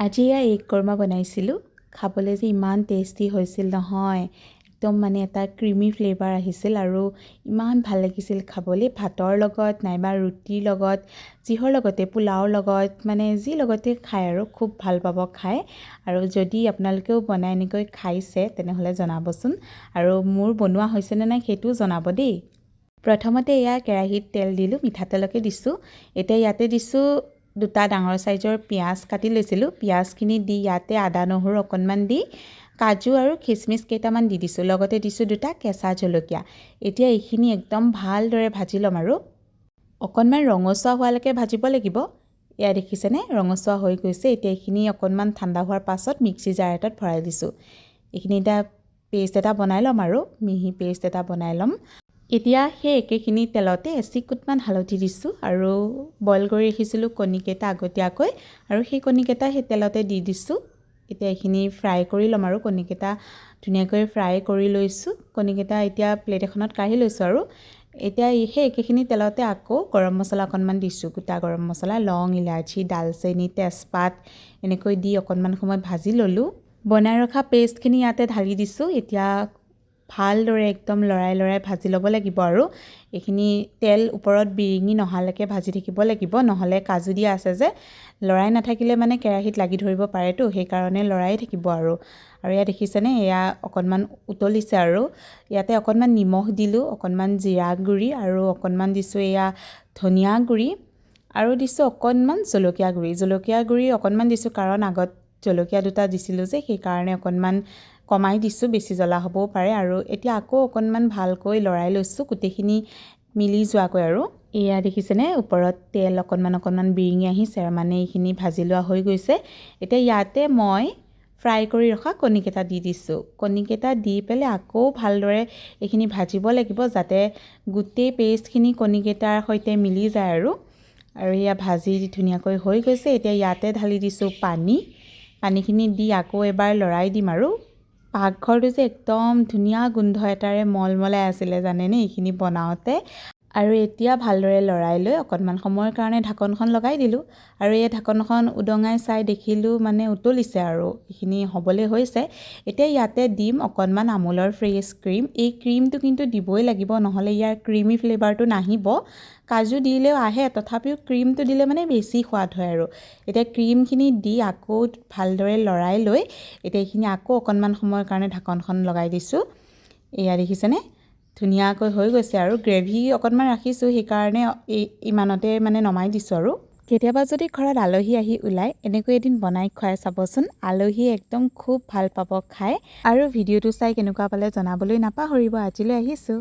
আজি এয়া এগ কৰ্মা বনাইছিলোঁ। খাবলৈ যে ইমান টেষ্টি হৈছিল নহয়, একদম মানে এটা ক্ৰিমি ফ্লেভাৰ আহিছিল আৰু ইমান ভাল লাগিছিল খাবলৈ। ভাতৰ লগত নাইবা ৰুটিৰ লগত, যিহৰ লগতে, পোলাওৰ লগত, মানে যি লগতে খায় আৰু খুব ভাল পাব খাই। আৰু যদি আপোনালোকেও বনাই এনেকৈ খাইছে তেনেহ'লে জনাবচোন, আৰু মোৰ বনোৱা হৈছেনে নাই সেইটোও জনাব দেই। প্ৰথমতে এয়া কেৰাহীত তেল দিলোঁ, মিঠাতেলকে দিছোঁ। এতিয়া ইয়াতে দিছোঁ 2টা ডাঙৰ চাইজৰ পিঁয়াজ কাটি লৈছিলোঁ। পিঁয়াজখিনি দি ইয়াতে আদা নহৰু অকণমান দি কাজু আৰু খিচমিচ কেইটামান দি দিছোঁ। লগতে দিছোঁ 2টা কেঁচা জলকীয়া। এতিয়া এইখিনি একদম ভালদৰে ভাজি ল'ম আৰু অকণমান ৰঙচুৱা হোৱালৈকে ভাজিব লাগিব। এয়া দেখিছেনে, ৰঙচুৱা হৈ গৈছে। এতিয়া এইখিনি অকণমান ঠাণ্ডা হোৱাৰ পাছত মিক্সি জাৰ এটাত ভৰাই দিছোঁ। এইখিনি এতিয়া পেষ্ট এটা বনাই ল'ম আৰু মিহি পেষ্ট এটা বনাই ল'ম। এতিয়া সেই একেখিনি তেলতে এচিকুটমান হালধি দিছোঁ আৰু বইল কৰি ৰাখিছিলোঁ কণীকেইটা আগতীয়াকৈ, আৰু সেই কণীকেইটা সেই তেলতে দি দিছোঁ। এতিয়া এইখিনি ফ্ৰাই কৰি ল'ম আৰু কণীকেইটা ধুনীয়াকৈ ফ্ৰাই কৰি লৈছোঁ। কণীকেইটা এতিয়া প্লেট এখনত কাঢ়ি লৈছোঁ আৰু এতিয়া সেই একেখিনি তেলতে আকৌ গৰম মছলা অকণমান দিছোঁ। গোটা গৰম মছলা, লং, ইলাচি, ডালচেনি, তেজপাত এনেকৈ দি অকণমান সময় ভাজি ল'লোঁ। বনাই ৰখা পেষ্টখিনি ইয়াতে ঢালি দিছোঁ। এতিয়া ভালদৰে একদম লৰাই ভাজি ল'ব লাগিব আৰু এইখিনি তেল ওপৰত বিৰিঙি নহালৈকে ভাজি থাকিব লাগিব, নহ'লে কাজু দিয়া আছে যে, লৰাই নাথাকিলে মানে কেৰাহীত লাগি ধৰিব পাৰেতো, সেইকাৰণে লৰাই থাকিব আৰু ইয়াত দেখিছেনে, এয়া অকণমান উতলিছে আৰু ইয়াতে অকণমান নিমখ দিলোঁ, অকণমান জিৰা গুড়ি আৰু অকণমান দিছোঁ এয়া ধনিয়া গুড়ি, আৰু দিছোঁ অকণমান জলকীয়া গুড়ি অকণমান দিছোঁ, কাৰণ আগত জলকীয়া 2টা দিছিলোঁ যে, সেইকাৰণে অকণমান কমাই দিছোঁ, বেছি জ্বলা হ'বও পাৰে। আৰু এতিয়া আকৌ অকণমান ভালকৈ লৰাই লৈছোঁ গোটেইখিনি মিলি যোৱাকৈ। আৰু এয়া দেখিছেনে, ওপৰত তেল অকণমান বিৰিঙি আহিছে, মানে এইখিনি ভাজি লোৱা হৈ গৈছে। এতিয়া ইয়াতে মই ফ্ৰাই কৰি ৰখা কণীকেইটা দি দিছোঁ। কণীকেইটা দি পেলাই আকৌ ভালদৰে এইখিনি ভাজিব লাগিব, যাতে গোটেই পেষ্টখিনি কণীকেইটাৰ সৈতে মিলি যায় আৰু এয়া ভাজি ধুনীয়াকৈ হৈ গৈছে। এতিয়া ইয়াতে ঢালি দিছোঁ পানীখিনি দি আকৌ এবাৰ লৰাই দিম। আৰু পাকঘৰটো যে একদম ধুনীয়া গোন্ধ এটাৰে মলমলাই আছিলে জানেনে এইখিনি বনাওঁতে। আৰু এতিয়া ভালদৰে লৰাই লৈ অকণমান সময়ৰ কাৰণে ঢাকনখন লগাই দিলোঁ, আৰু এই ঢাকনখন উদঙাই চাই দেখিলোঁ মানে উতলিছে আৰু এইখিনি হ'বলৈ হৈছে। এতিয়া ইয়াতে দিম অকণমান আমুলৰ ফ্ৰেছ ক্ৰীম। এই ক্ৰীমটো কিন্তু দিবই লাগিব, নহ'লে ইয়াৰ ক্ৰীমি ফ্লেভাৰটো নাহিব। কাজু দিলেও আহে, তথাপিও ক্ৰীমটো দিলে মানে বেছি সোৱাদ হয়। আৰু এতিয়া ক্ৰীমখিনি দি আকৌ ভালদৰে লৰাই লৈ এতিয়া এইখিনি আকৌ অকণমান সময়ৰ কাৰণে ঢাকনখন লগাই দিছোঁ। এয়া দেখিছেনে, ধুনীয়াকৈ হৈ গৈছে। আৰু গ্ৰেভি অকণমান ৰাখিছোঁ, সেইকাৰণে ইমানতে মানে নমাই দিছোঁ। আৰু কেতিয়াবা যদি ঘৰত আলহী আহি ওলায়, এনেকৈ এদিন বনাই খুৱাই চাবচোন, আলহীয়ে একদম খুব ভাল পাব খাই। আৰু ভিডিঅ'টো চাই কেনেকুৱা পালে জনাবলৈ নাপাহৰিব। আজিলৈ আহিছোঁ।